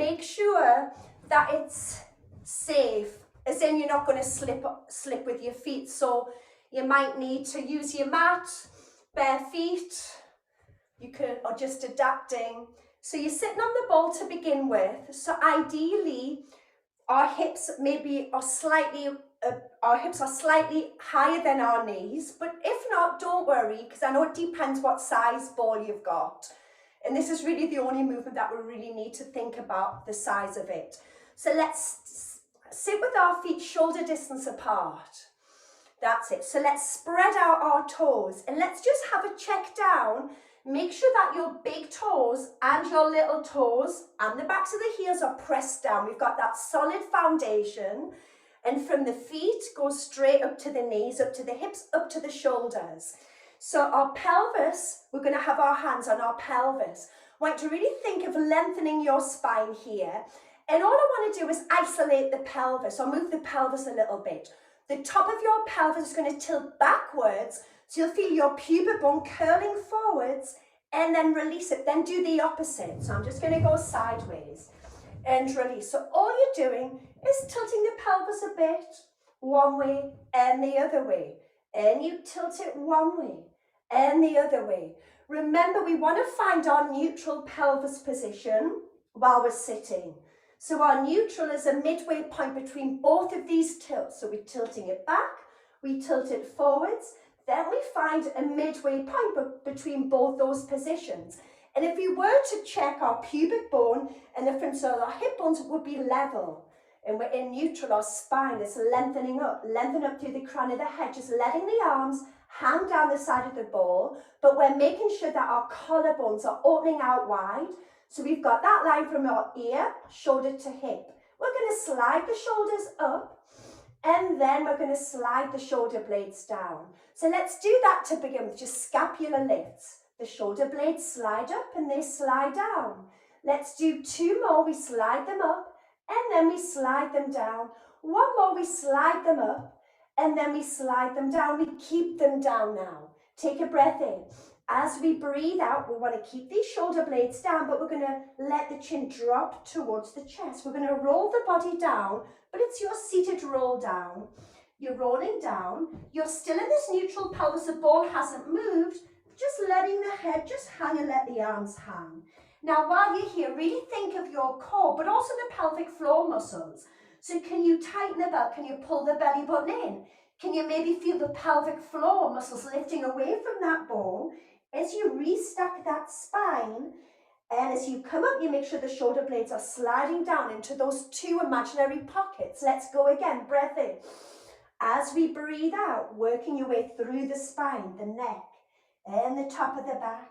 make sure that it's safe, as in you're not going to slip with your feet. So you might need to use your mat, bare feet, you can, or just adapting. So you're sitting on the ball to begin with. So ideally, our hips maybe are slightly, higher than our knees, but if not, don't worry, because I know it depends what size ball you've got. And this is really the only movement that we really need to think about, the size of it. So let's sit with our feet shoulder distance apart. That's it. So let's spread out our toes and let's just have a check down. Make sure that your big toes and your little toes and the backs of the heels are pressed down. We've got that solid foundation. And from the feet, go straight up to the knees, up to the hips, up to the shoulders. So our pelvis, we're going to have our hands on our pelvis. I want you to really think of lengthening your spine here. And all I want to do is isolate the pelvis, or move the pelvis a little bit. The top of your pelvis is going to tilt backwards, so you'll feel your pubic bone curling forwards, and then release it. Then do the opposite. So I'm just going to go sideways and release. So all you're doing is tilting the pelvis a bit, one way and the other way. And you tilt it one way and the other way. Remember, we want to find our neutral pelvis position while we're sitting. So our neutral is a midway point between both of these tilts. So we're tilting it back, we tilt it forwards, then we find a midway point between both those positions. And if we were to check, our pubic bone and the front of our hip bones would be level. And we're in neutral, our spine is lengthening up through the crown of the head, just letting the arms hang down the side of the ball, but we're making sure that our collarbones are opening out wide. So we've got that line from our ear, shoulder to hip. We're going to slide the shoulders up, and then we're going to slide the shoulder blades down. So let's do that to begin with, just scapular lifts. The shoulder blades slide up and they slide down. Let's do two more, we slide them up, and then we slide them down. One more, we slide them up, and then we slide them down. We keep them down now. Take a breath in. As we breathe out, we want to keep these shoulder blades down, but we're going to let the chin drop towards the chest. We're going to roll the body down, but it's your seated roll down. You're rolling down. You're still in this neutral pelvis. The ball hasn't moved. Just letting the head just hang and let the arms hang. Now, while you're here, really think of your core, but also the pelvic floor muscles. So can you tighten the belt? Can you pull the belly button in? Can you maybe feel the pelvic floor muscles lifting away from that ball? As you restack that spine, and as you come up, you make sure the shoulder blades are sliding down into those two imaginary pockets. Let's go again, breath in. As we breathe out, working your way through the spine, the neck, and the top of the back.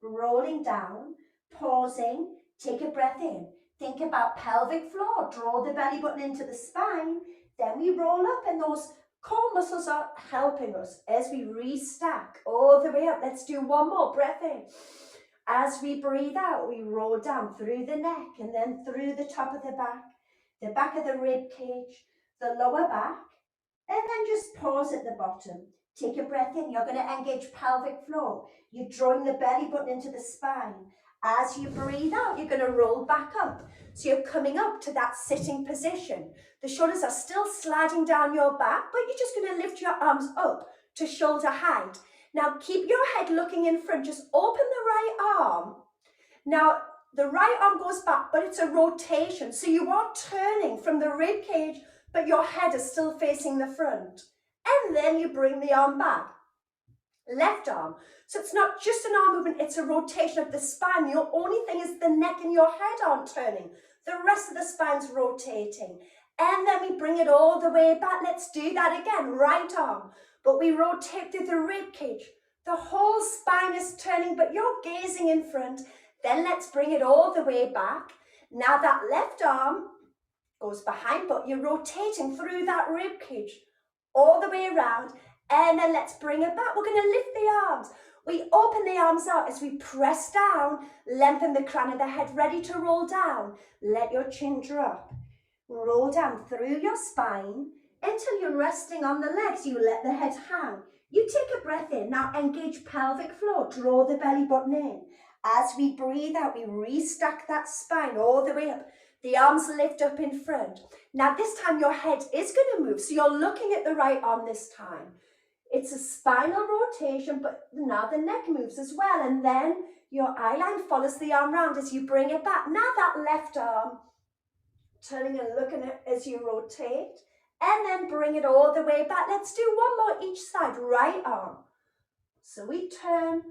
Rolling down, pausing, take a breath in. Think about pelvic floor, draw the belly button into the spine. Then we roll up, and those core muscles are helping us as we restack all the way up. Let's do one more, breath in. As we breathe out, we roll down through the neck and then through the top of the back of the rib cage, the lower back, and then just pause at the bottom. Take a breath in. You're going to engage pelvic floor. You're drawing the belly button into the spine. As you breathe out, you're going to roll back up. So you're coming up to that sitting position. The shoulders are still sliding down your back, but you're just going to lift your arms up to shoulder height. Now keep your head looking in front. Just open the right arm. Now the right arm goes back, but it's a rotation. So you are turning from the rib cage, but your head is still facing the front. And then you bring the arm back. Left arm. So it's not just an arm movement, it's a rotation of the spine. Your only thing is the neck and your head aren't turning. The rest of the spine's rotating. And then we bring it all the way back. Let's do that again. Right arm. But we rotate through the rib cage. The whole spine is turning, but you're gazing in front. Then let's bring it all the way back. Now that left arm goes behind, but you're rotating through that rib cage all the way around. And then let's bring it back. We're going to lift the arms. We open the arms out as we press down, lengthen the crown of the head, ready to roll down. Let your chin drop. Roll down through your spine until you're resting on the legs. You let the head hang. You take a breath in. Now engage pelvic floor. Draw the belly button in. As we breathe out, we restack that spine all the way up. The arms lift up in front. Now this time your head is going to move, so you're looking at the right arm this time. It's a spinal rotation, but now the neck moves as well, and then your eye line follows the arm round as you bring it back. Now that left arm, turning and looking at as you rotate, and then bring it all the way back. Let's do one more each side, right arm. So we turn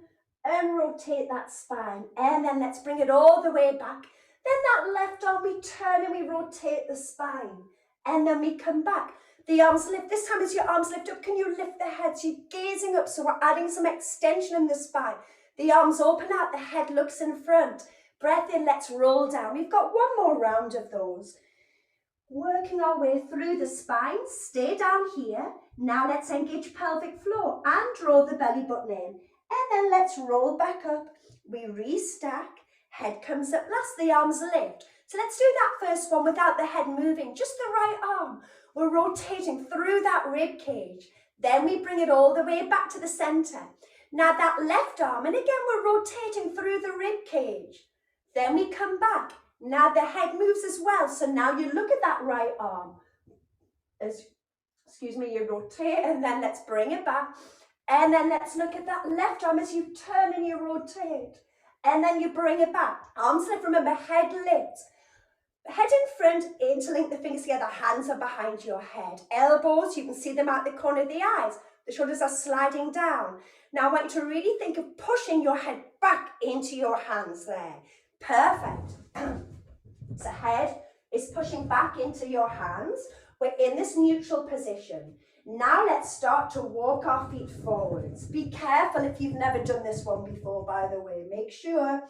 and rotate that spine, and then let's bring it all the way back. Then that left arm, we turn and we rotate the spine, and then we come back. The arms lift. This time as your arms lift up, can you lift the head? So you're gazing up, so we're adding some extension in the spine. The arms open out, the head looks in front. Breath in, let's roll down. We've got one more round of those. Working our way through the spine, stay down here. Now let's engage pelvic floor and draw the belly button in. And then let's roll back up. We restack, head comes up last, the arms lift. So let's do that first one without the head moving, just the right arm. We're rotating through that rib cage. Then we bring it all the way back to the center. Now that left arm, and again we're rotating through the rib cage. Then we come back. Now the head moves as well. So now you look at that right arm. You rotate, and then let's bring it back. And then let's look at that left arm as you turn and you rotate. And then you bring it back. Arms lift, remember, head lifts. Head in front, interlink the fingers together, hands are behind your head. Elbows, you can see them at the corner of the eyes. The shoulders are sliding down. Now I want you to really think of pushing your head back into your hands there. Perfect. So head is pushing back into your hands. We're in this neutral position. Now let's start to walk our feet forwards. Be careful if you've never done this one before, by the way. Make sure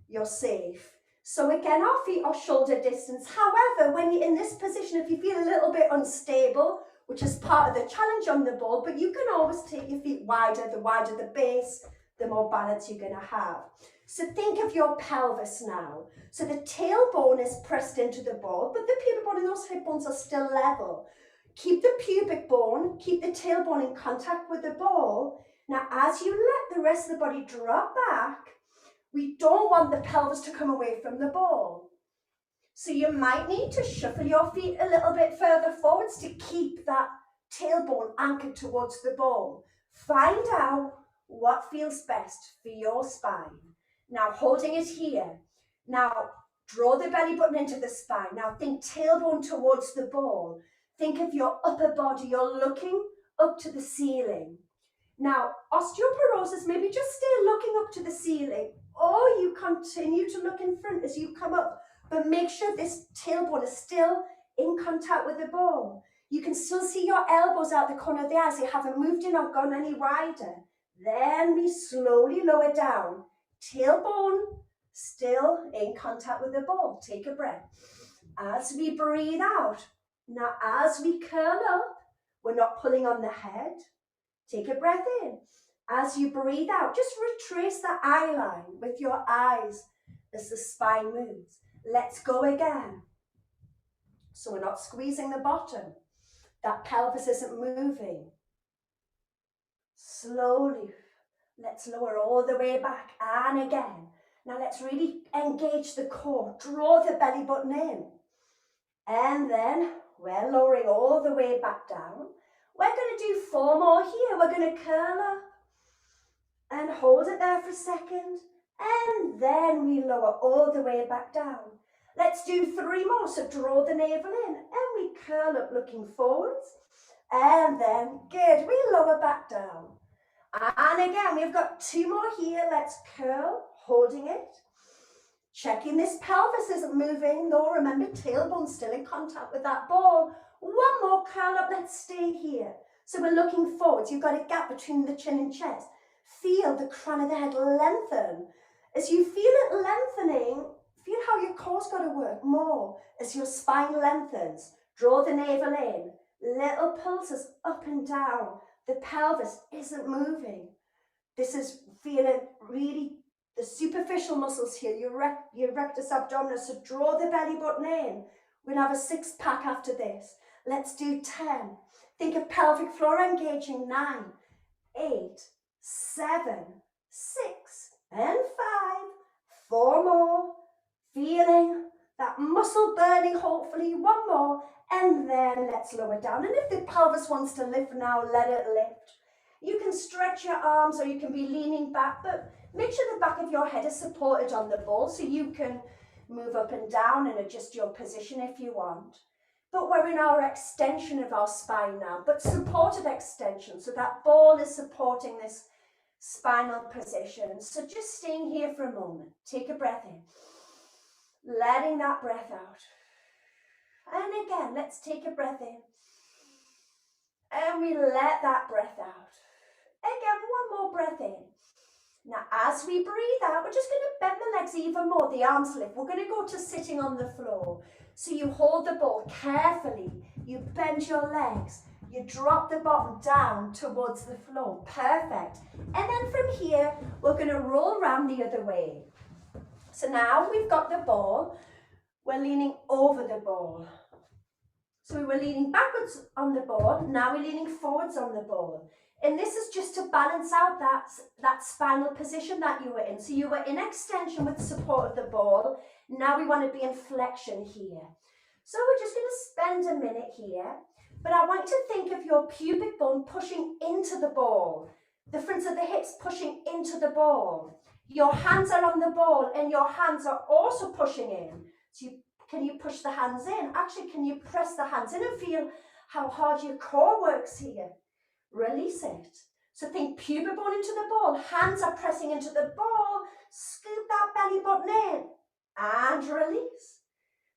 you're safe. So again, our feet are shoulder distance. However, when you're in this position, if you feel a little bit unstable, which is part of the challenge on the ball, but you can always take your feet wider. The wider the base, the more balance you're going to have. So think of your pelvis now. So the tailbone is pressed into the ball, but the pubic bone and those hip bones are still level. Keep the pubic bone, keep the tailbone in contact with the ball. Now, as you let the rest of the body drop back, we don't want the pelvis to come away from the ball. So you might need to shuffle your feet a little bit further forwards to keep that tailbone anchored towards the ball. Find out what feels best for your spine. Now, holding it here. Now, draw the belly button into the spine. Now, think tailbone towards the ball. Think of your upper body. You're looking up to the ceiling. Now, osteoporosis, maybe just stay looking up to the ceiling, or you continue to look in front as you come up, but make sure this tailbone is still in contact with the ball. You can still see your elbows out the corner of the eyes. You haven't moved in or gone any wider. Then we slowly lower down. Tailbone still in contact with the ball. Take a breath. As we breathe out, now as we curl up, we're not pulling on the head. Take a breath in. As you breathe out, just retrace the eye line with your eyes as the spine moves. Let's go again. So we're not squeezing the bottom. That pelvis isn't moving. Slowly, let's lower all the way back, and again. Now let's really engage the core. Draw the belly button in. And then we're lowering all the way back down. We're going to do 4 more here. We're going to curl up and hold it there for a second. And then we lower all the way back down. Let's do 3 more. So draw the navel in and we curl up looking forwards. And then, good, we lower back down. And again, we've got 2 more here. Let's curl, holding it. Checking this pelvis isn't moving. No, remember, tailbone still in contact with that ball. 1 more curl up. Let's stay here. So we're looking forwards. You've got a gap between the chin and chest. Feel the crown of the head lengthen. As you feel it lengthening, feel how your core's got to work more as your spine lengthens. Draw the navel in. Little pulses up and down. The pelvis isn't moving. This is feeling really the superficial muscles here, your rectus abdominis. So draw the belly button in. We're going to have a 6-pack after this. Let's do 10. Think of pelvic floor engaging. 9, 8, 7, 6, and 5, 4 more, feeling that muscle burning, hopefully, 1 more, and then let's lower down. And if the pelvis wants to lift now, let it lift. You can stretch your arms or you can be leaning back, but make sure the back of your head is supported on the ball so you can move up and down and adjust your position if you want. But we're in our extension of our spine now, but supported extension, so that ball is supporting this spinal position. So just staying here for a moment. Take a breath in, letting that breath out. And again, let's take a breath in. And we let that breath out. Again, 1 more breath in. Now, as we breathe out, we're just going to bend the legs even more, the arms lift. We're going to go to sitting on the floor. So you hold the ball carefully. You bend your legs. You drop the bottom down towards the floor. Perfect. And then from here, we're going to roll around the other way. So now we've got the ball. We're leaning over the ball. So we were leaning backwards on the ball. Now we're leaning forwards on the ball. And this is just to balance out that spinal position that you were in. So you were in extension with support of the ball. Now we want to be in flexion here. So we're just going to spend a minute here. But I want you to think of your pubic bone pushing into the ball. The fronts of the hips pushing into the ball. Your hands are on the ball and your hands are also pushing in. So can you push the hands in? Actually, can you press the hands in and feel how hard your core works here? Release it. So think pubic bone into the ball. Hands are pressing into the ball. Scoop that belly button in and release.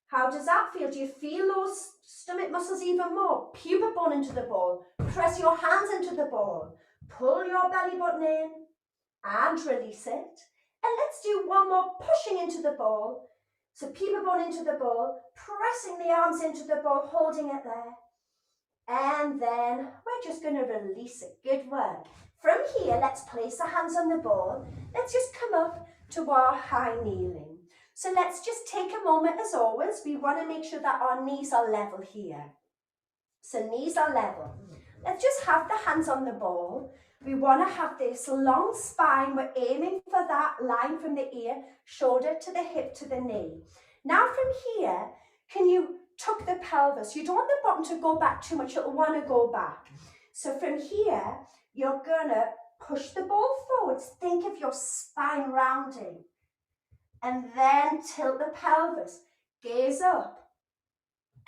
How does that feel? Do you feel those stomach muscles even more? Pubic bone into the ball. Press your hands into the ball. Pull your belly button in and release it. And let's do 1 more, pushing into the ball. So pubic bone into the ball, pressing the arms into the ball, holding it there. And then we're just going to release it. Good work. From here, let's place the hands on the ball. Let's just come up to our high kneeling. So let's just take a moment, as always. We want to make sure that our knees are level here. So knees are level. Let's just have the hands on the ball. We want to have this long spine. We're aiming for that line from the ear, shoulder to the hip to the knee. Now from here, can you tuck the pelvis? You don't want the bottom to go back too much. You'll want to go back. So from here, you're going to push the ball forwards. Think of your spine rounding. And then tilt the pelvis. Gaze up.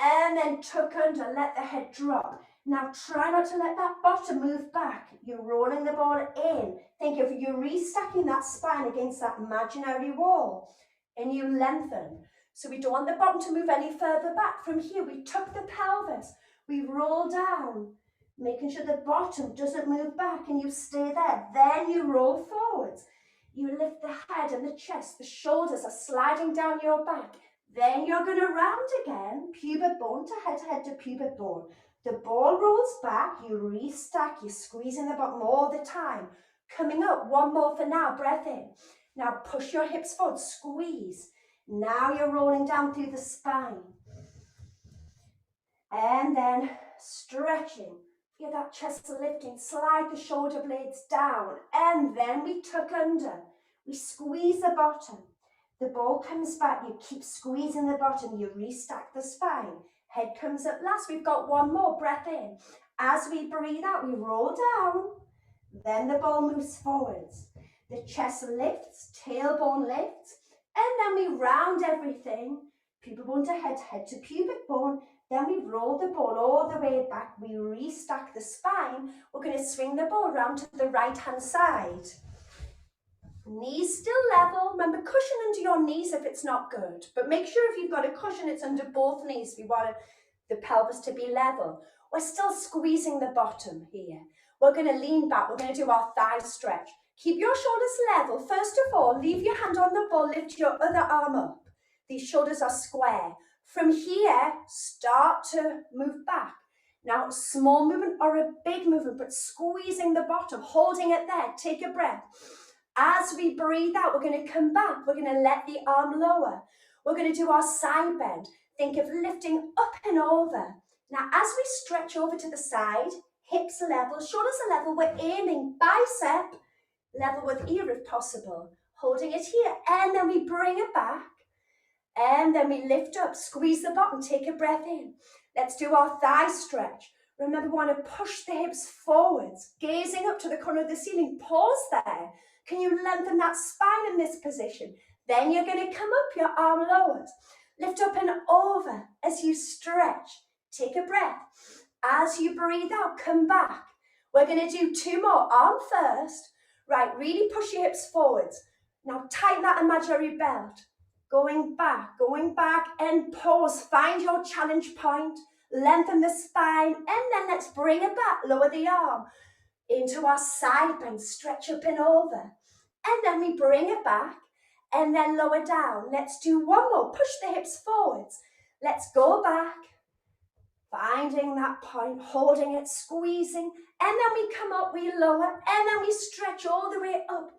And then tuck under. Let the head drop. Now try not to let that bottom move back. You're rolling the ball in. Think of you restacking that spine against that imaginary wall. And you lengthen. So we don't want the bottom to move any further back. From here, we tuck the pelvis. We roll down, making sure the bottom doesn't move back and you stay there. Then you roll forwards. You lift the head and the chest. The shoulders are sliding down your back. Then you're going to round again, pubic bone to head to pubic bone. The ball rolls back, you restack, you're squeezing the bottom all the time. Coming up, 1 more for now, breath in. Now push your hips forward, squeeze. Now you're rolling down through the spine. And then stretching. Feel that chest lifting. Slide the shoulder blades down. And then we tuck under. We squeeze the bottom. The ball comes back. You keep squeezing the bottom. You restack the spine. Head comes up last. We've got 1 more. Breath in. As we breathe out, we roll down. Then the ball moves forwards. The chest lifts. Tailbone lifts. And then we round everything, pubic bone to head to pubic bone. Then we roll the ball all the way back. We restack the spine. We're going to swing the ball around to the right-hand side. Knees still level. Remember, cushion under your knees if it's not good. But make sure if you've got a cushion, it's under both knees. We want the pelvis to be level. We're still squeezing the bottom here. We're going to lean back. We're going to do our thigh stretch. Keep your shoulders level. First of all, leave your hand on the ball, lift your other arm up. These shoulders are square. From here, start to move back. Now, small movement or a big movement, but squeezing the bottom, holding it there. Take a breath. As we breathe out, we're going to come back. We're going to let the arm lower. We're going to do our side bend. Think of lifting up and over. Now, as we stretch over to the side, hips level, shoulders are level, we're aiming bicep level with ear if possible. holding it here, and then we bring it back, and then we lift up, squeeze the bottom, take a breath in. Let's do our thigh stretch. Remember, we want to push the hips forwards, gazing up to the corner of the ceiling. Pause there. Can you lengthen that spine in this position? Then you're going to come up, your arm lowers. Lift up and over as you stretch. Take a breath. As you breathe out, come back. We're going to do 2 more. Arm first. Right, really push your hips forwards. Now tighten that imaginary belt. Going back, and pause. Find your challenge point. Lengthen the spine, and then let's bring it back. Lower the arm into our side bend. Stretch up and over. And then we bring it back, and then lower down. Let's do 1 more. Push the hips forwards. Let's go back. Finding that point, holding it, squeezing, and then we come up, we lower, and then we stretch all the way up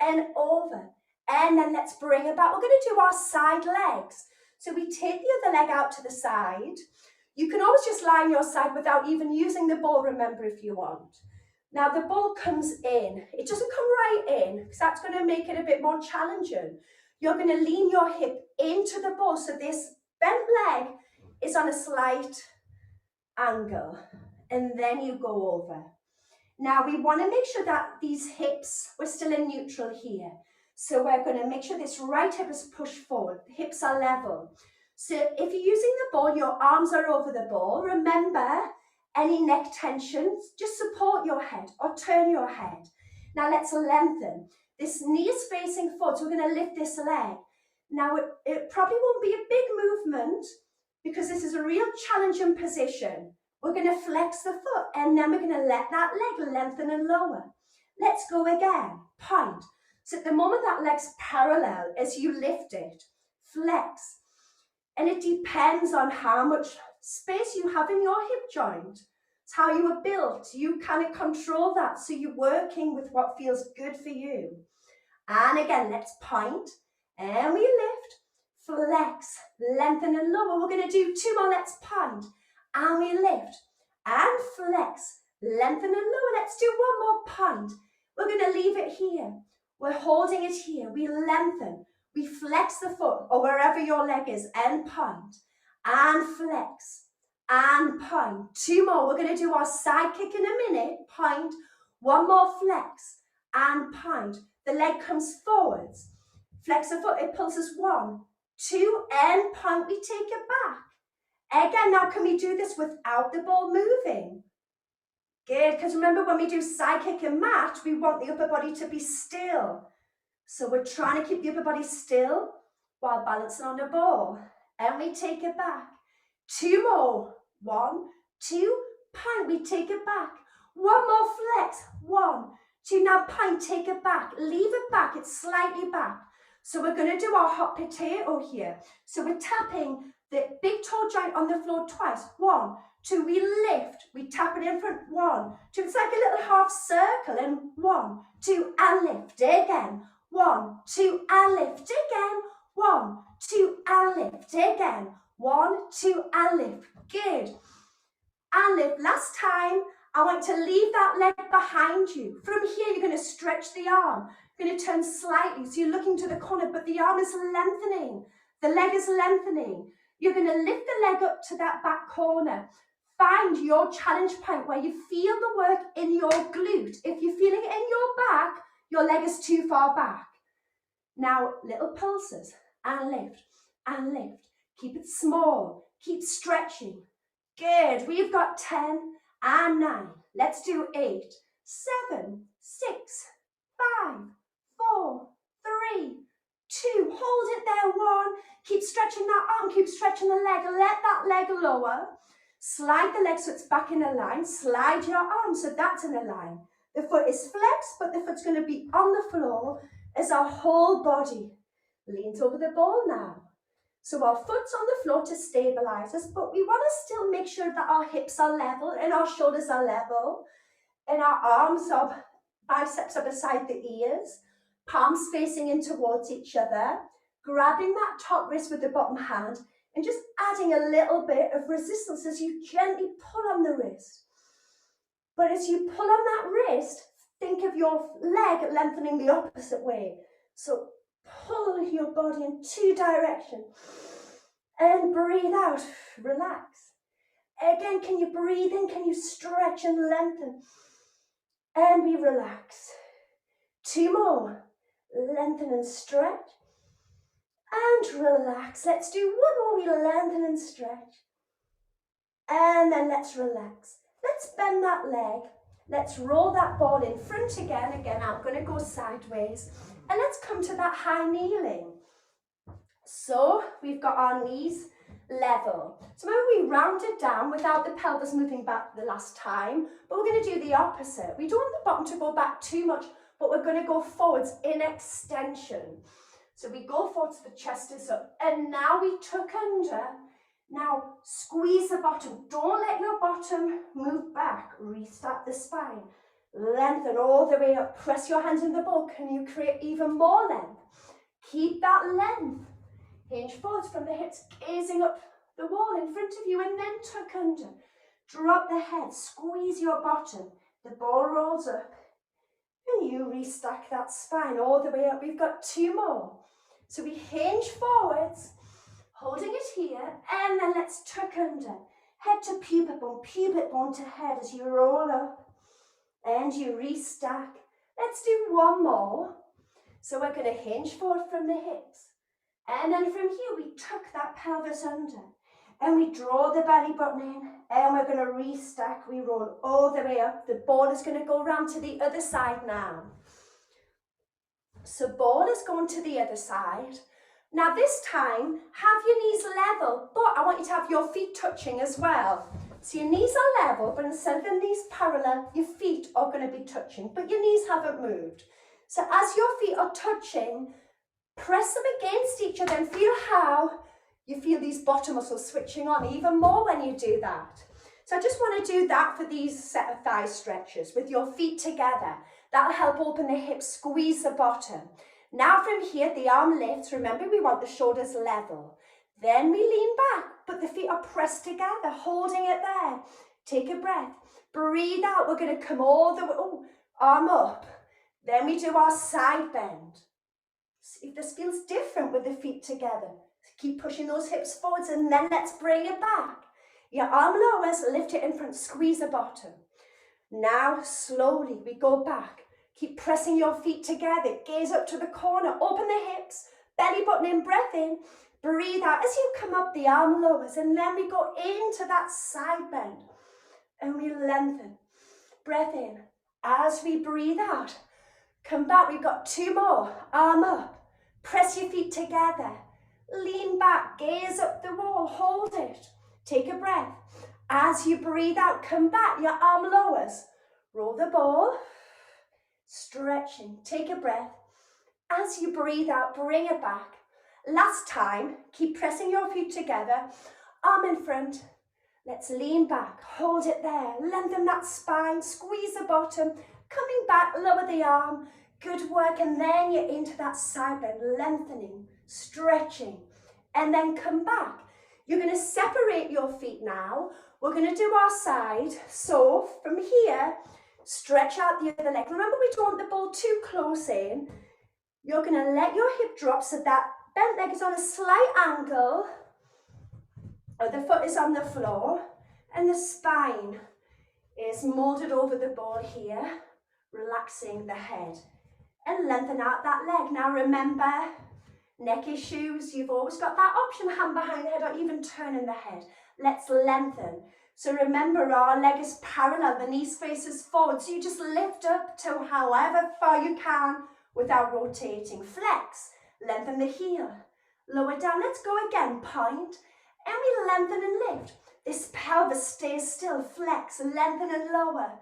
and over. And then let's bring it back. We're going to do our side legs. So we take the other leg out to the side. You can always just lie on your side without even using the ball, remember, if you want. Now the ball comes in. It doesn't come right in, because that's going to make it a bit more challenging. You're going to lean your hip into the ball, so this bent leg is on a slight angle, and then you go over. Now we want to make sure that these hips, we're still in neutral here. So we're going to make sure this right hip is pushed forward. The hips are level. So if you're using the ball, your arms are over the ball. Remember, any neck tensions, just support your head or turn your head. Now let's lengthen. This knee is facing forward, so we're going to lift this leg. Now it probably won't be a big movement, because this is a real challenging position. We're going to flex the foot, and then we're going to let that leg lengthen and lower. Let's go again. Point. So at the moment that leg's parallel, as you lift it, flex. And it depends on how much space you have in your hip joint. It's how you were built. You kind of control that, so you're working with what feels good for you. And again, let's point, and we lift. Flex, lengthen and lower. We're going to do 2 more. Let's point, and we lift, and flex, lengthen and lower. Let's do 1 more point. We're going to leave it here. We're holding it here. We lengthen, we flex the foot, or wherever your leg is, and point, and flex, and point. 2 more. We're going to do our side kick in a minute. Point, 1 more flex, and point. The leg comes forwards. Flex the foot, it pulses 1, 2, and point, we take it back. Again, now can we do this without the ball moving? Good, because remember when we do side kick and mat, we want the upper body to be still. So we're trying to keep the upper body still while balancing on the ball. And we take it back. 2 more. 1, 2, point, we take it back. 1 more flex. 1, 2, now point, take it back. Leave it back, it's slightly back. So we're going to do our hot potato here. So we're tapping the big toe joint on the floor twice. 1, 2, we lift, we tap it in front. 1, 2, it's like a little half circle. And 1, 2, and lift again. 1, 2, and lift again. 1, 2, and lift again. 1, 2, and lift. Good. And lift. Last time, I want to leave that leg behind you. From here, you're going to stretch the arm. You're going to turn slightly, so you're looking to the corner, but the arm is lengthening. The leg is lengthening. You're going to lift the leg up to that back corner. Find your challenge point where you feel the work in your glute. If you're feeling it in your back, your leg is too far back. Now, little pulses, and lift, and lift. Keep it small. Keep stretching. Good. We've got 10 and 9. Let's do 8, 7, 6, 5, 4, 3, 2. Hold it there. 1. Keep stretching that arm. Keep stretching the leg. Let that leg lower. Slide the leg so it's back in a line. Slide your arm so that's in a line. The foot is flexed, but the foot's going to be on the floor as our whole body leans over the ball now. So our foot's on the floor to stabilize us, but we want to still make sure that our hips are level and our shoulders are level and our arms are, biceps are beside the ears, palms facing in towards each other, grabbing that top wrist with the bottom hand and just adding a little bit of resistance as you gently pull on the wrist. But as you pull on that wrist, think of your leg lengthening the opposite way. So pull your body in two directions and breathe out, relax. Again, can you breathe in? Can you stretch and lengthen? And we relax. Two more. Lengthen and stretch. And relax. Let's do one more. We lengthen and stretch. And then let's relax. Let's bend that leg. Let's roll that ball in front again. Again, I'm going to go sideways. And let's come to that high kneeling. So we've got our knees level. So remember we rounded down without the pelvis moving back the last time, but we're going to do the opposite. We don't want the bottom to go back too much, but we're going to go forwards in extension. So we go forwards, the chest is up, and now we tuck under. Now squeeze the bottom. Don't let your bottom move back. Restart the spine. Lengthen all the way up. Press your hands in the ball. Can you create even more length? Keep that length. Hinge forwards from the hips, gazing up the wall in front of you, and then tuck under. Drop the head, squeeze your bottom. The ball rolls up, and you restack that spine all the way up. We've got two more. So we hinge forwards, holding it here, and then let's tuck under. Head to pubic bone to head as you roll up, and you restack. Let's do one more. So we're going to hinge forward from the hips. And then from here, we tuck that pelvis under. And we draw the belly button in. And we're going to restack. We roll all the way up. The ball is going to go round to the other side now. So ball is going to the other side. Now this time, have your knees level. But I want you to have your feet touching as well. So your knees are level, but instead of the knees parallel, your feet are going to be touching. But your knees haven't moved. So as your feet are touching, press them against each other and feel how you feel these bottom muscles switching on even more when you do that. So I just want to do that for these set of thigh stretches with your feet together. That'll help open the hips, squeeze the bottom. Now from here, the arm lifts. Remember, we want the shoulders level. Then we lean back, but the feet are pressed together, holding it there. Take a breath. Breathe out. We're going to come all the way, arm up. Then we do our side bend. See if this feels different with the feet together. Keep pushing those hips forwards, and then let's bring it back. Your arm lowers, lift it in front, squeeze the bottom. Now slowly we go back. Keep pressing your feet together. Gaze up to the corner. Open the hips. Belly button in, breath in. Breathe out. As you come up, the arm lowers, and then we go into that side bend. And we lengthen. Breath in. As we breathe out, come back. We've got two more. Arm up. Press your feet together. Lean back. Gaze up the wall. Hold it. Take a breath. As you breathe out, come back. Your arm lowers. Roll the ball. Stretching. Take a breath. As you breathe out, bring it back. Last time, keep pressing your feet together. Arm in front. Let's lean back. Hold it there. Lengthen that spine. Squeeze the bottom. Coming back, lower the arm. Good work. And then you're into that side bend. Lengthening, stretching. And then come back. You're going to separate your feet now. We're going to do our side. So from here, stretch out the other leg. Remember, we don't want the ball too close in. You're going to let your hip drop so that bent leg is on a slight angle. The foot is on the floor. And the spine is molded over the ball here. Relaxing the head. And lengthen out that leg. Now remember, neck issues, you've always got that option, hand behind the head or even turning the head. Let's lengthen. So remember, our leg is parallel, the knees faces forward. So you just lift up to however far you can without rotating. Flex, lengthen the heel. Lower down, let's go again, point. And we lengthen and lift. This pelvis stays still, flex, lengthen and lower.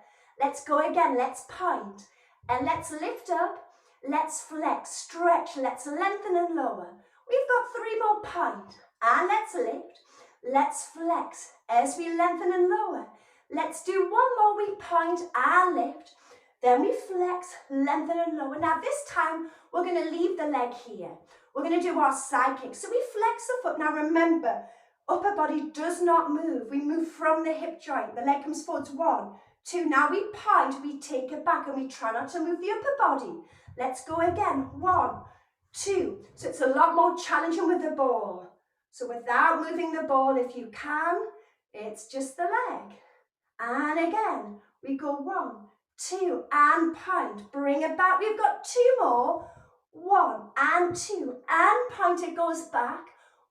Let's go again, let's point. And let's lift up, let's flex, stretch, let's lengthen and lower. We've got three more point. And let's lift, let's flex as we lengthen and lower. Let's do one more, we point and lift. Then we flex, lengthen and lower. Now this time, we're going to leave the leg here. We're going to do our side kick. So we flex the foot. Now remember, upper body does not move. We move from the hip joint. The leg comes forwards, 1, 2. Now we point, we take it back, and we try not to move the upper body. Let's go again. 1, 2. So it's a lot more challenging with the ball. So without moving the ball, if you can, it's just the leg. And again, we go 1, 2, and point. Bring it back. We've got 2 more. 1 and 2, and point. It goes back.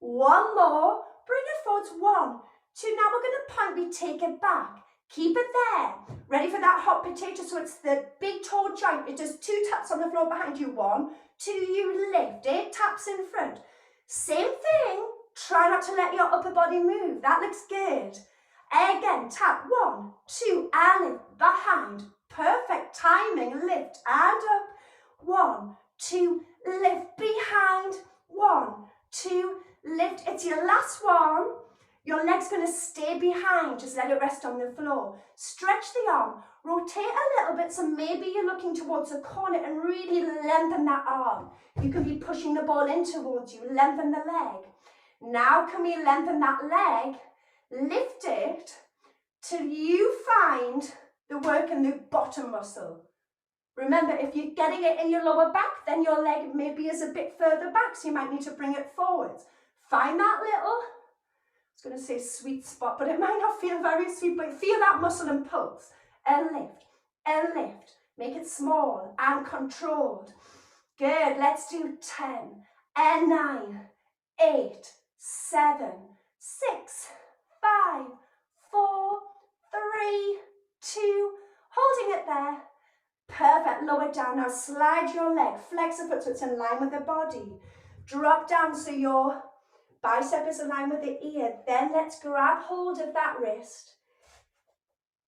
1 more. Bring it forwards. 1, 2. Now we're going to point. We take it back. Keep it there. Ready for that hot potato? So it's the big toe joint. It does 2 taps on the floor behind you. 1, 2, you lift. 8 taps in front. Same thing. Try not to let your upper body move. That looks good. Again, tap. 1, 2, and lift. Behind. Perfect timing. Lift and up. 1, 2, lift. Behind. 1, 2, lift. It's your last one. Your leg's going to stay behind. Just let it rest on the floor. Stretch the arm. Rotate a little bit, so maybe you're looking towards the corner and really lengthen that arm. You can be pushing the ball in towards you. Lengthen the leg. Now can we lengthen that leg? Lift it till you find the work in the bottom muscle. Remember, if you're getting it in your lower back, then your leg maybe is a bit further back, so you might need to bring it forwards. Find that little, I was going to say sweet spot, but it might not feel very sweet, but feel that muscle and pulse. And lift, and lift. Make it small and controlled. Good, let's do 10, and 9, 8, 7, 6, 5, 4, 3, 2, holding it there. Perfect, lower down. Now slide your leg, flex the foot so it's in line with the body. Drop down so your bicep is aligned with the ear. Then let's grab hold of that wrist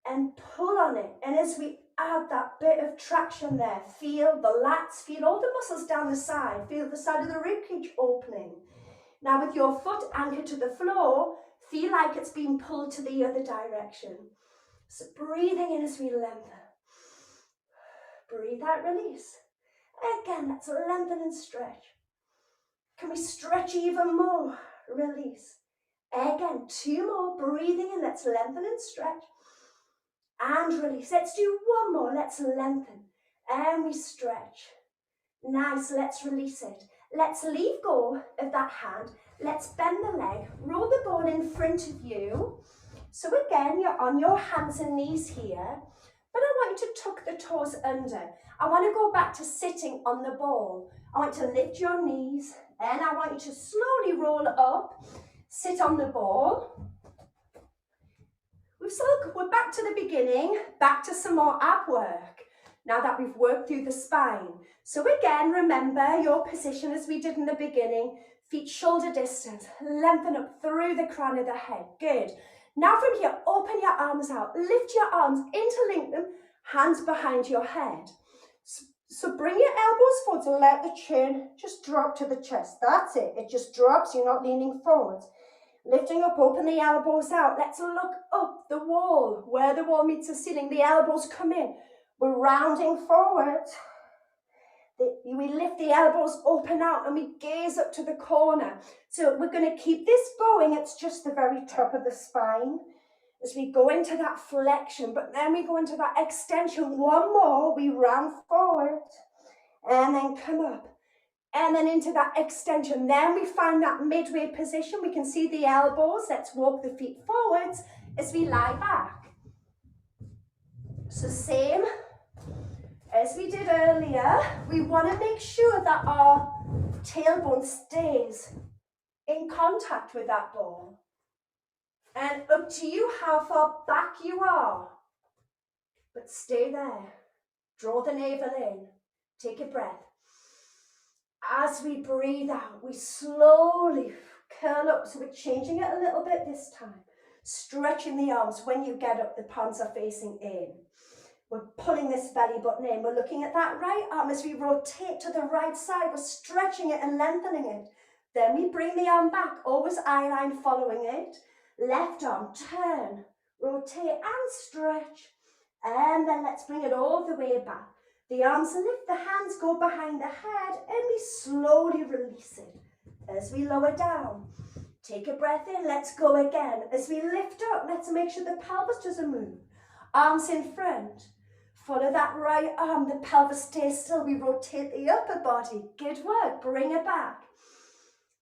and pull on it. And as we add that bit of traction there, feel the lats, feel all the muscles down the side, feel the side of the ribcage opening. Now with your foot anchored to the floor, feel like it's being pulled to the other direction. So breathing in as we lengthen. Breathe out, release. Again, let's lengthen and stretch. Can we stretch even more? Release. Again, 2 more. Breathing in, let's lengthen and stretch. And release. Let's do 1 more. Let's lengthen. And we stretch. Nice, let's release it. Let's leave go of that hand. Let's bend the leg. Roll the ball in front of you. So again, you're on your hands and knees here. But I want you to tuck the toes under. I want to go back to sitting on the ball. I want you to lift your knees, and I want you to slowly roll up, sit on the ball. We're back to the beginning, back to some more ab work, now that we've worked through the spine. So again, remember your position as we did in the beginning, feet shoulder distance, lengthen up through the crown of the head. Good. Now from here, open your arms out, lift your arms, interlink them, hands behind your head. So bring your elbows forwards and let the chin just drop to the chest. That's it. It just drops. You're not leaning forwards. Lifting up, open the elbows out. Let's look up the wall, where the wall meets the ceiling. The elbows come in. We're rounding forward. We lift the elbows open out and we gaze up to the corner. So we're going to keep this bowing. It's just the very top of the spine. As we go into that flexion, but then we go into that extension. 1 more, we round forward and then come up and then into that extension. Then we find that midway position. We can see the elbows. Let's walk the feet forwards as we lie back. So same as we did earlier, we want to make sure that our tailbone stays in contact with that ball. And up to you how far back you are. But stay there. Draw the navel in. Take a breath. As we breathe out, we slowly curl up. So we're changing it a little bit this time. Stretching the arms. When you get up, the palms are facing in. We're pulling this belly button in. We're looking at that right arm as we rotate to the right side. We're stretching it and lengthening it. Then we bring the arm back, always eye line following it. Left arm, turn, rotate and stretch. And then let's bring it all the way back. The arms lift, the hands go behind the head, and we slowly release it as we lower down. Take a breath in, let's go again. As we lift up, let's make sure the pelvis doesn't move. Arms in front. Follow that right arm, the pelvis stays still. We rotate the upper body. Good work, bring it back.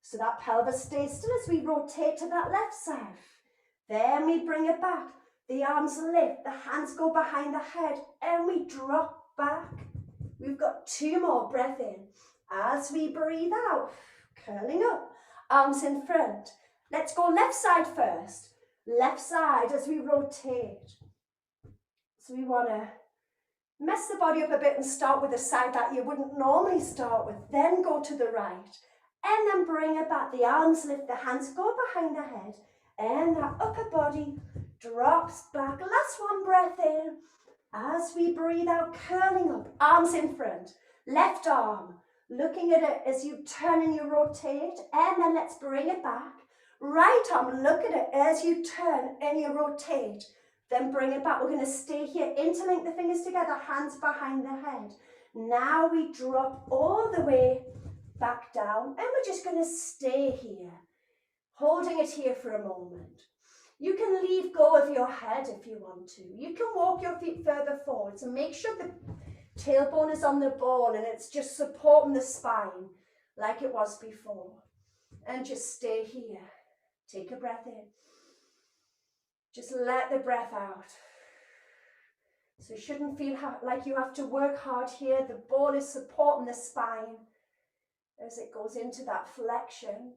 So that pelvis stays still as we rotate to that left side. Then we bring it back. The arms lift, the hands go behind the head, and we drop back. We've got 2 more, breath in. As we breathe out, curling up, arms in front. Let's go left side first. Left side as we rotate. So we want to mess the body up a bit and start with the side that you wouldn't normally start with. Then go to the right. And then bring it back. The arms lift, the hands go behind the head. And that upper body drops back. Last one, breath in. As we breathe out, curling up, arms in front. Left arm, looking at it as you turn and you rotate. And then let's bring it back. Right arm, look at it as you turn and you rotate. Then bring it back. We're going to stay here. Interlink the fingers together, hands behind the head. Now we drop all the way back down. And we're just going to stay here, holding it here for a moment. You can leave go of your head if you want to. You can walk your feet further forward. So make sure the tailbone is on the ball and it's just supporting the spine like it was before. And just stay here. Take a breath in. Just let the breath out. So you shouldn't feel like you have to work hard here. The ball is supporting the spine as it goes into that flexion.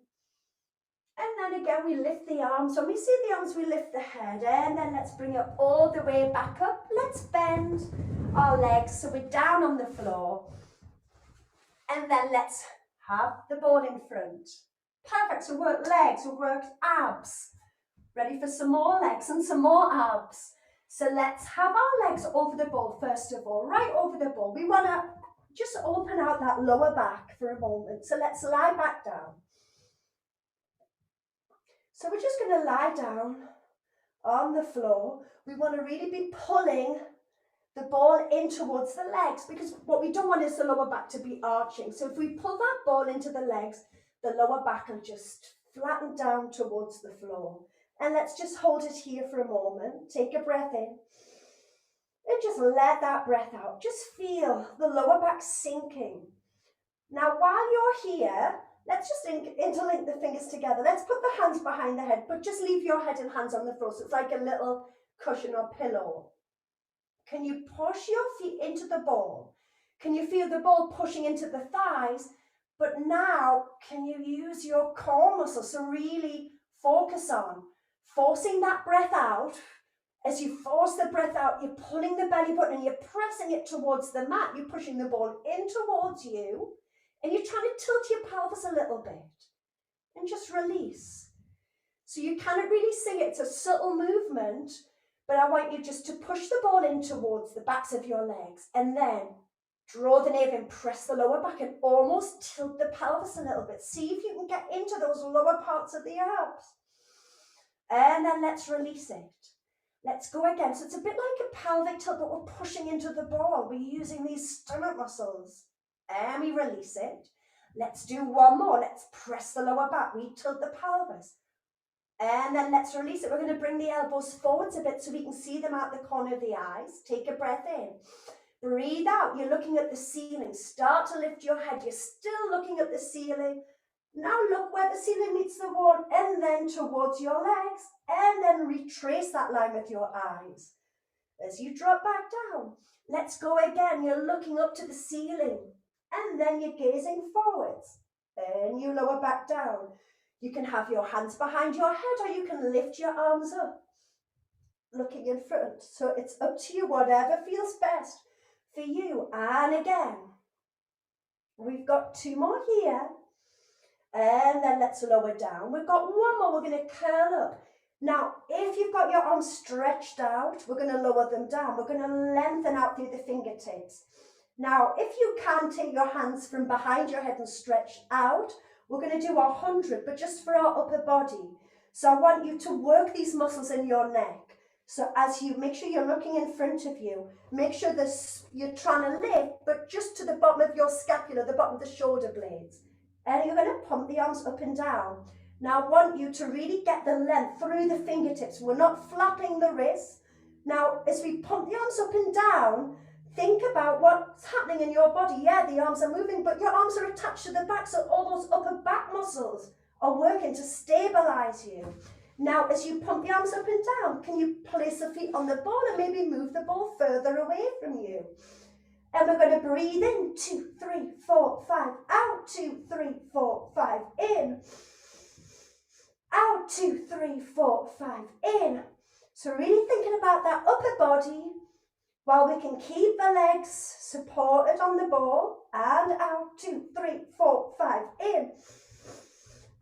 And then again, we lift the arms. When we see the arms, we lift the head. And then let's bring it all the way back up. Let's bend our legs so we're down on the floor. And then let's have the ball in front. Perfect. So work legs, we'll work abs. Ready for some more legs and some more abs. So let's have our legs over the ball first of all, right over the ball. We want to just open out that lower back for a moment. So let's lie back down. So we're just going to lie down on the floor. We want to really be pulling the ball in towards the legs because what we don't want is the lower back to be arching. So if we pull that ball into the legs, the lower back will just flatten down towards the floor. And let's just hold it here for a moment. Take a breath in and just let that breath out. Just feel the lower back sinking. Now, while you're here, let's just interlink the fingers together. Let's put the hands behind the head, but just leave your head and hands on the floor. So it's like a little cushion or pillow. Can you push your feet into the ball? Can you feel the ball pushing into the thighs? But now, can you use your core muscles? So really focus on forcing that breath out. As you force the breath out, you're pulling the belly button and you're pressing it towards the mat. You're pushing the ball in towards you. And you're trying to tilt your pelvis a little bit. And just release. So you cannot really see it. It's a subtle movement. But I want you just to push the ball in towards the backs of your legs. And then draw the navel in, press the lower back and almost tilt the pelvis a little bit. See if you can get into those lower parts of the abs. And then let's release it. Let's go again. So it's a bit like a pelvic tilt, but we're pushing into the ball. We're using these stomach muscles. And we release it. Let's do one more. Let's press the lower back. We tilt the pelvis. And then let's release it. We're going to bring the elbows forwards a bit so we can see them out the corner of the eyes. Take a breath in. Breathe out. You're looking at the ceiling. Start to lift your head. You're still looking at the ceiling. Now look where the ceiling meets the wall and then towards your legs. And then retrace that line with your eyes. As you drop back down, let's go again. You're looking up to the ceiling. And then you're gazing forwards. And you lower back down. You can have your hands behind your head or you can lift your arms up, looking in front. So it's up to you, whatever feels best for you. And again, we've got 2 more here. And then let's lower down. We've got 1 more. We're going to curl up. Now, if you've got your arms stretched out, we're going to lower them down. We're going to lengthen out through the fingertips. Now, if you can take your hands from behind your head and stretch out, we're going to do 100, but just for our upper body. So I want you to work these muscles in your neck. So as you make sure you're looking in front of you, make sure you're trying to lift, but just to the bottom of your scapula, the bottom of the shoulder blades. And you're going to pump the arms up and down. Now I want you to really get the length through the fingertips. We're not flapping the wrists. Now, as we pump the arms up and down, Think about what's happening in your body. Yeah, the arms are moving, but your arms are attached to the back, so all those upper back muscles are working to stabilize you. Now, as you pump the arms up and down, can you place the feet on the ball and maybe move the ball further away from you? And we're going to breathe in, 2, 3, 4, 5, out, 2, 3, 4, 5, in, out, 2, 3, 4, 5, in. So really thinking about that upper body, while we can keep the legs supported on the ball, and out, 2, 3, 4, 5, in,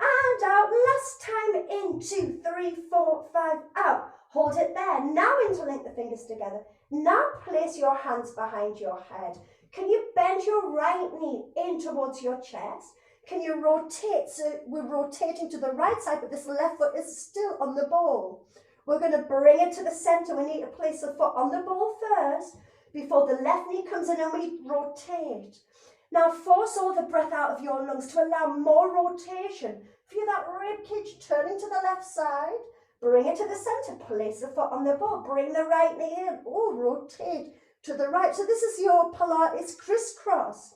and out, last time in, 2, 3, 4, 5, out, hold it there. Now interlink the fingers together. Now place your hands behind your head. Can you bend your right knee in towards your chest? Can you rotate? So we're rotating to the right side, but this left foot is still on the ball. We're going to bring it to the center. We need to place the foot on the ball first before the left knee comes in and we rotate. Now force all the breath out of your lungs to allow more rotation. Feel that rib cage turning to the left side. Bring it to the center. Place the foot on the ball. Bring the right knee in. Oh, rotate to the right. So this is your Pilates crisscross.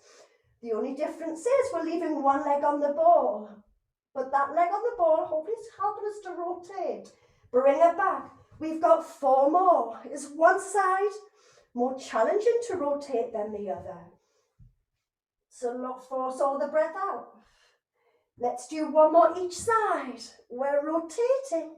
The only difference is we're leaving one leg on the ball. But that leg on the ball hopefully is helping us to rotate. Bring it back. We've got 4 more. Is one side more challenging to rotate than the other? So force all the breath out. Let's do 1 more each side. We're rotating.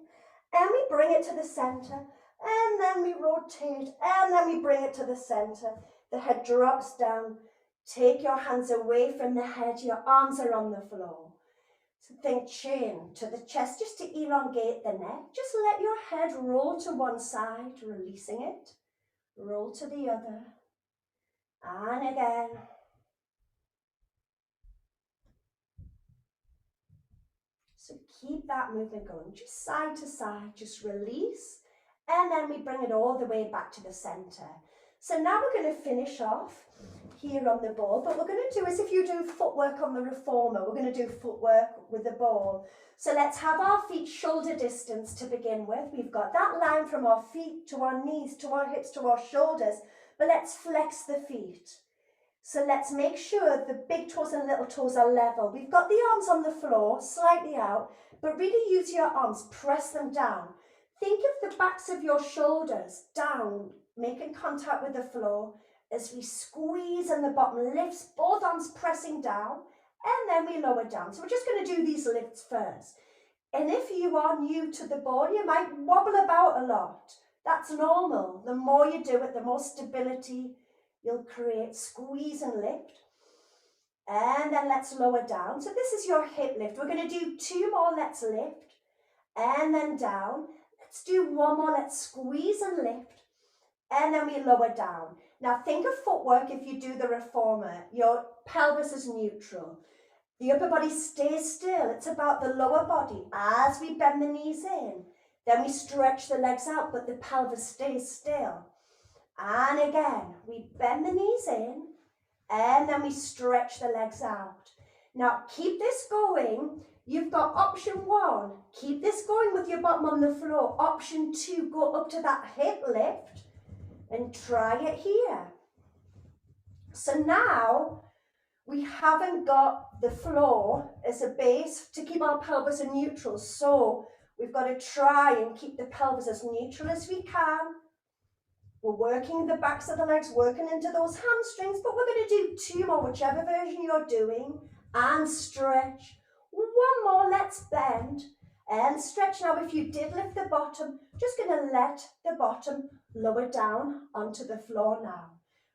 And we bring it to the center. And then we rotate. And then we bring it to the center. The head drops down. Take your hands away from the head. Your arms are on the floor. So think chin to the chest, just to elongate the neck. Just let your head roll to one side, releasing it. Roll to the other. And again. So keep that movement going, just side to side, just release. And then we bring it all the way back to the center. So now we're going to finish off here on the ball. But what we're going to do is, if you do footwork on the reformer, we're going to do footwork with the ball. So let's have our feet shoulder distance to begin with. We've got that line from our feet to our knees, to our hips, to our shoulders. But let's flex the feet. So let's make sure the big toes and little toes are level. We've got the arms on the floor, slightly out, but really use your arms, press them down. Think of the backs of your shoulders down, making contact with the floor as we squeeze and the bottom lifts, both arms pressing down, and then we lower down. So we're just going to do these lifts first. And if you are new to the ball, you might wobble about a lot. That's normal. The more you do it, the more stability you'll create. Squeeze and lift. And then let's lower down. So this is your hip lift. We're going to do 2 more. Let's lift. And then down. Let's do 1 more. Let's squeeze and lift. And then we lower down. Now think of footwork if you do the reformer. Your pelvis is neutral. The upper body stays still. It's about the lower body. As we bend the knees in, then we stretch the legs out, but the pelvis stays still. And again, we bend the knees in, and then we stretch the legs out. Now, keep this going. You've got option 1. Keep this going with your bottom on the floor. Option 2, go up to that hip lift and try it here. So now, we haven't got the floor as a base to keep our pelvis in neutral. So, we've got to try and keep the pelvis as neutral as we can. We're working the backs of the legs, working into those hamstrings, but we're going to do 2 more, whichever version you're doing, and stretch. 1 more, let's bend and stretch. Now, if you did lift the bottom, just going to let the bottom lower down onto the floor now.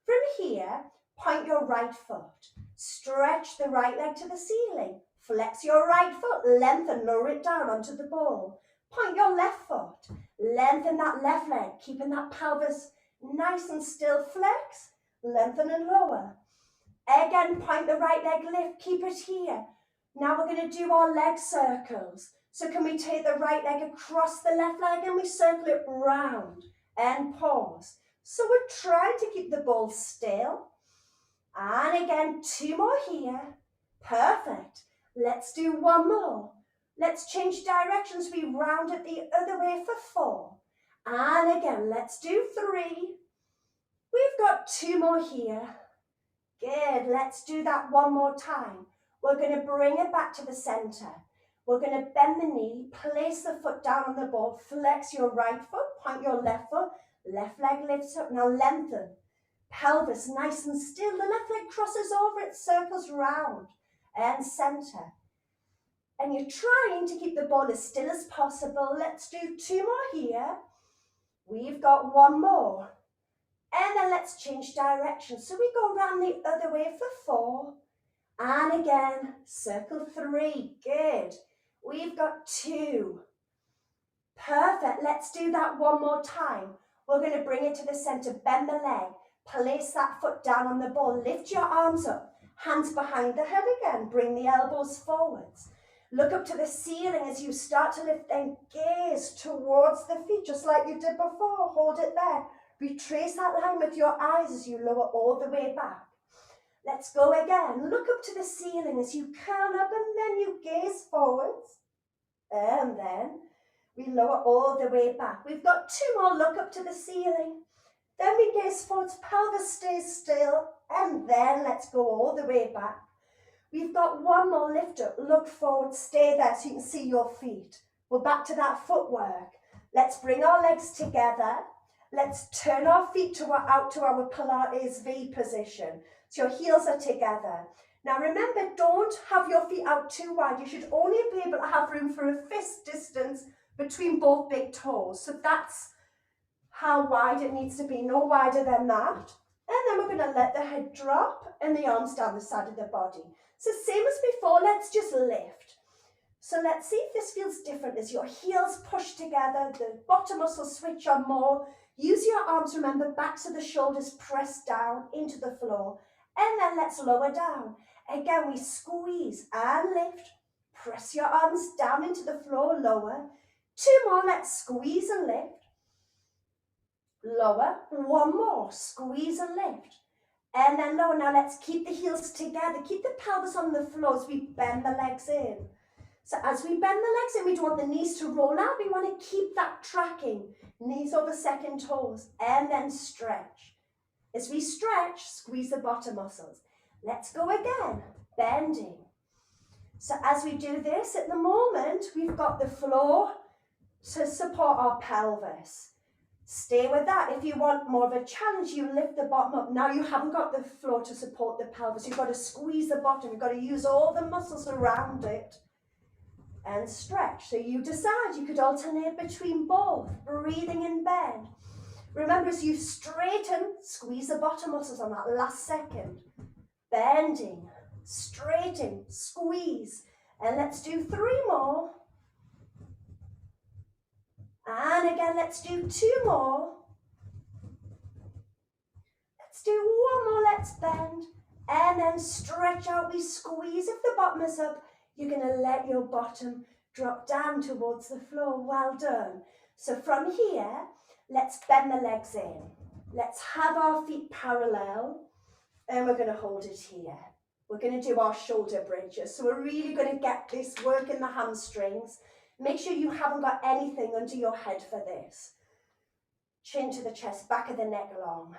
From here, point your right foot. Stretch the right leg to the ceiling. Flex your right foot, lengthen, lower it down onto the ball. Point your left foot. Lengthen that left leg, keeping that pelvis nice and still. Flex, lengthen and lower. Again, point the right leg, lift, keep it here. Now we're going to do our leg circles. So can we take the right leg across the left leg and we circle it round and pause. So we're trying to keep the ball still. And again, 2 more here. Perfect. Let's do 1 more. Let's change directions. We round it the other way for 4. And again, let's do 3. We've got 2 more here. Good, let's do that one more time. We're going to bring it back to the center. We're going to bend the knee, place the foot down on the ball, flex your right foot, point your left foot, left leg lifts up. Now lengthen. Pelvis nice and still. The left leg crosses over, it circles round and center. And you're trying to keep the ball as still as possible. Let's do 2 more here. We've got 1 more. And then let's change direction. So we go around the other way for 4. And again, circle 3. Good. We've got 2. Perfect. Let's do that one more time. We're going to bring it to the center. Bend the leg. Place that foot down on the ball. Lift your arms up. Hands behind the head again. Bring the elbows forwards. Look up to the ceiling as you start to lift and gaze towards the feet, just like you did before. Hold it there. Retrace that line with your eyes as you lower all the way back. Let's go again. Look up to the ceiling as you curl up and then you gaze forwards. And then we lower all the way back. We've got 2 more. Look up to the ceiling. Then we gaze forwards, pelvis stays still. And then let's go all the way back. We've got 1 more, lift up, look forward, stay there so you can see your feet. We're back to that footwork. Let's bring our legs together. Let's turn our feet out to our Pilates V position. So your heels are together. Now remember, don't have your feet out too wide. You should only be able to have room for a fist distance between both big toes. So that's how wide it needs to be, no wider than that. And then we're going to let the head drop and the arms down the side of the body. So same as before, let's just lift. So let's see if this feels different as your heels push together, the bottom muscles switch on more. Use your arms, remember, backs of the shoulders press down into the floor. And then let's lower down. Again, we squeeze and lift. Press your arms down into the floor, lower. 2 more, let's squeeze and lift. Lower, 1 more, squeeze and lift. And then lower. Now let's keep the heels together. Keep the pelvis on the floor as we bend the legs in. So as we bend the legs in, we don't want the knees to roll out. We want to keep that tracking. Knees over second toes. And then stretch. As we stretch, squeeze the bottom muscles. Let's go again. Bending. So as we do this, at the moment, we've got the floor to support our pelvis. Stay with that. If you want more of a challenge, you lift the bottom up. Now you haven't got the floor to support the pelvis. You've got to squeeze the bottom. You've got to use all the muscles around it and stretch. So you decide. You could alternate between both, breathing and bend. Remember, as you straighten, squeeze the bottom muscles on that last second. Bending, straighten, squeeze. And let's do 3 more. And again, let's do 2 more. Let's do 1 more, let's bend. And then stretch out, we squeeze. If the bottom is up, you're going to let your bottom drop down towards the floor. Well done. So from here, let's bend the legs in. Let's have our feet parallel. And we're going to hold it here. We're going to do our shoulder bridges. So we're really going to get this work in the hamstrings. Make sure you haven't got anything under your head for this. Chin to the chest, back of the neck long.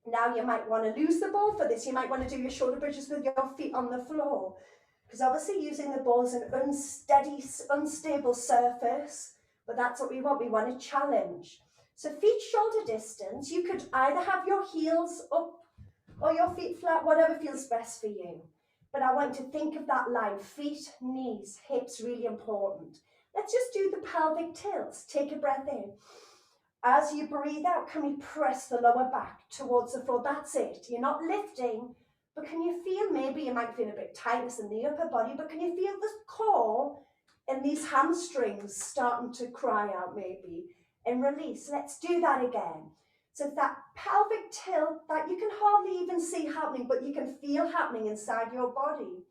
Now you might want to lose the ball for this. You might want to do your shoulder bridges with your feet on the floor. Because obviously using the ball is an unsteady, unstable surface. But that's what we want. We want a challenge. So feet shoulder distance. You could either have your heels up or your feet flat, whatever feels best for you. But I want you to think of that line, feet, knees, hips, really important. Let's just do the pelvic tilts. Take a breath in. As you breathe out, can we press the lower back towards the floor? That's it. You're not lifting, but can you feel, maybe you might feel a bit tightness in the upper body, but can you feel the core and these hamstrings starting to cry out maybe? And release. Let's do that again. So that pelvic tilt that you can hardly even see happening, but you can feel happening inside your body.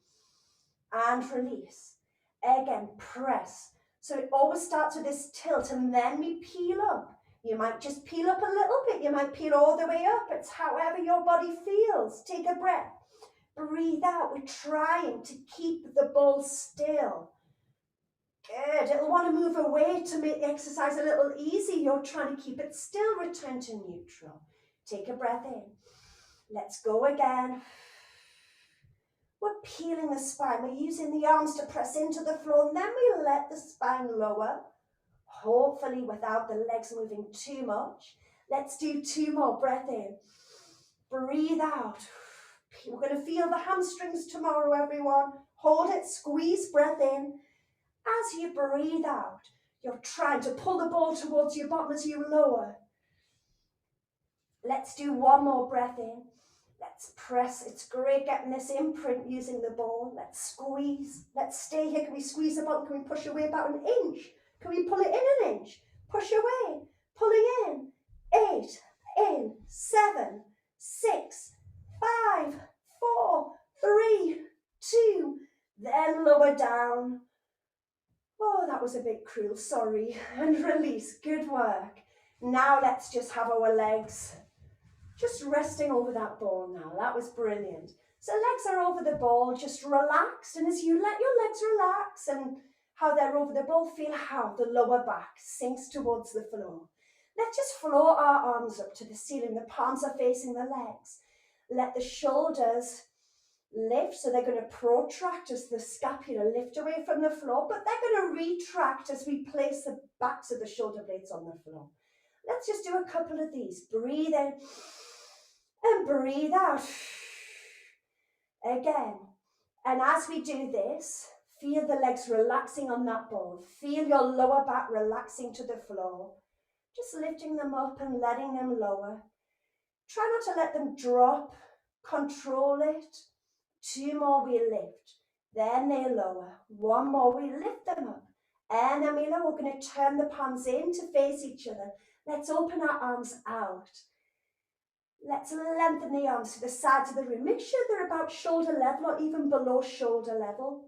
And release. Again, press. So it always starts with this tilt and then we peel up. You might just peel up a little bit. You might peel all the way up. It's however your body feels. Take a breath. Breathe out. We're trying to keep the ball still. Good. It'll want to move away to make the exercise a little easy. You're trying to keep it still. Return to neutral. Take a breath in. Let's go again. We're peeling the spine. We're using the arms to press into the floor, and then we let the spine lower, hopefully without the legs moving too much. Let's do 2 more. Breath in. Breathe out. We're going to feel the hamstrings tomorrow, everyone. Hold it, squeeze, breath in. As you breathe out, you're trying to pull the ball towards your bottom as you lower. Let's do 1 more. Breath in. Let's press. It's great getting this imprint using the ball. Let's squeeze. Let's stay here. Can we squeeze the bottom? Can we push away about an inch? Can we pull it in an inch? Push away. Pulling in. 8, in, 7, 6, 5, 4, 3, 2, then lower down. Oh, that was a bit cruel, sorry. And release, good work. Now let's just have our legs just resting over that ball now. That was brilliant. So legs are over the ball, just relaxed. And as you let your legs relax and how they're over the ball, feel how the lower back sinks towards the floor. Let's just float our arms up to the ceiling. The palms are facing the legs. Let the shoulders lift, so they're going to protract as the scapula lift away from the floor, but they're going to retract as we place the backs of the shoulder blades on the floor. Let's just do a couple of these. Breathe in and breathe out. Again. And as we do this, feel the legs relaxing on that ball. Feel your lower back relaxing to the floor. Just lifting them up and letting them lower. Try not to let them drop. Control it. 2 more, we lift. Then they lower. 1 more, we lift them up. And then we lower. We're going to turn the palms in to face each other. Let's open our arms out. Let's lengthen the arms to the sides of the room. Make sure they're about shoulder level or even below shoulder level,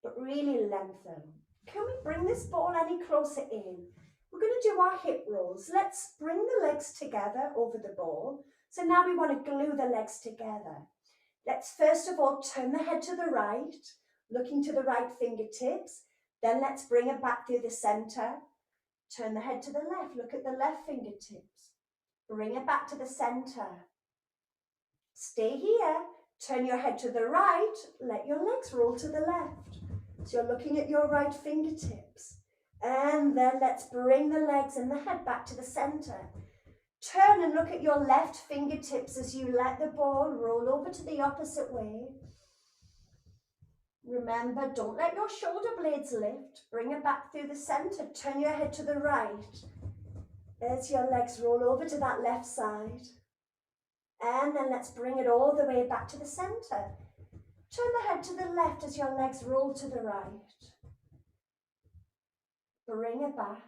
but really lengthen. Can we bring this ball any closer in? We're going to do our hip rolls. Let's bring the legs together over the ball. So now we want to glue the legs together. Let's first of all turn the head to the right, looking to the right fingertips. Then let's bring it back through the center. Turn the head to the left, look at the left fingertips. Bring it back to the center. Stay here. Turn your head to the right. Let your legs roll to the left. So you're looking at your right fingertips. And then let's bring the legs and the head back to the center. Turn and look at your left fingertips as you let the ball roll over to the opposite way. Remember, don't let your shoulder blades lift. Bring it back through the center. Turn your head to the right. As your legs roll over to that left side. And then let's bring it all the way back to the center. Turn the head to the left as your legs roll to the right. Bring it back.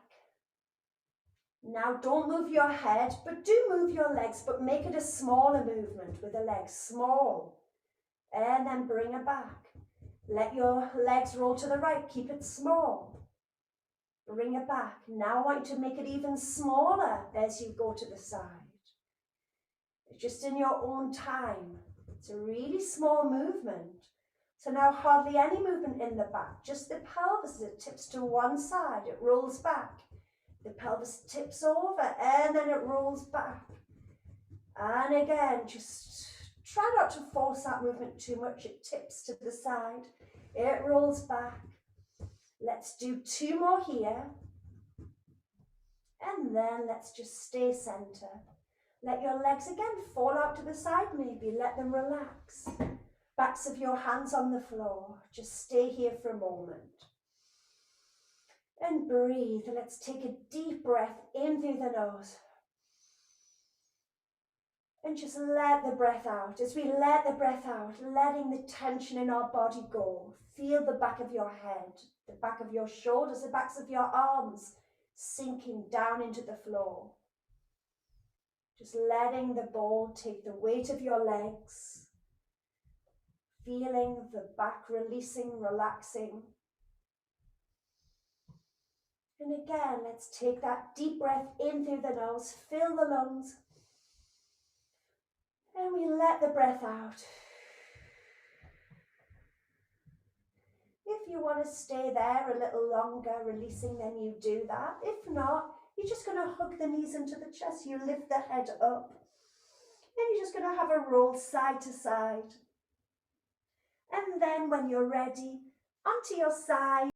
Now don't move your head, but do move your legs, but make it a smaller movement with the legs, small. And then bring it back. Let your legs roll to the right, keep it small. Bring it back. Now I want you to make it even smaller as you go to the side. Just in your own time. It's a really small movement. So now hardly any movement in the back, just the pelvis, it tips to one side, it rolls back. The pelvis tips over and then it rolls back. And again, just try not to force that movement too much. It tips to the side. It rolls back. Let's do 2 more here. And then let's just stay center. Let your legs again fall out to the side maybe. Let them relax. Backs of your hands on the floor. Just stay here for a moment. And breathe. Let's take a deep breath in through the nose. And just let the breath out. As we let the breath out, letting the tension in our body go. Feel the back of your head, the back of your shoulders, the backs of your arms sinking down into the floor. Just letting the ball take the weight of your legs. Feeling the back releasing, relaxing. And again, let's take that deep breath in through the nose, fill the lungs. And we let the breath out. If you want to stay there a little longer, releasing, then you do that. If not, you're just going to hug the knees into the chest. You lift the head up. Then you're just going to have a roll side to side. And then when you're ready, onto your side.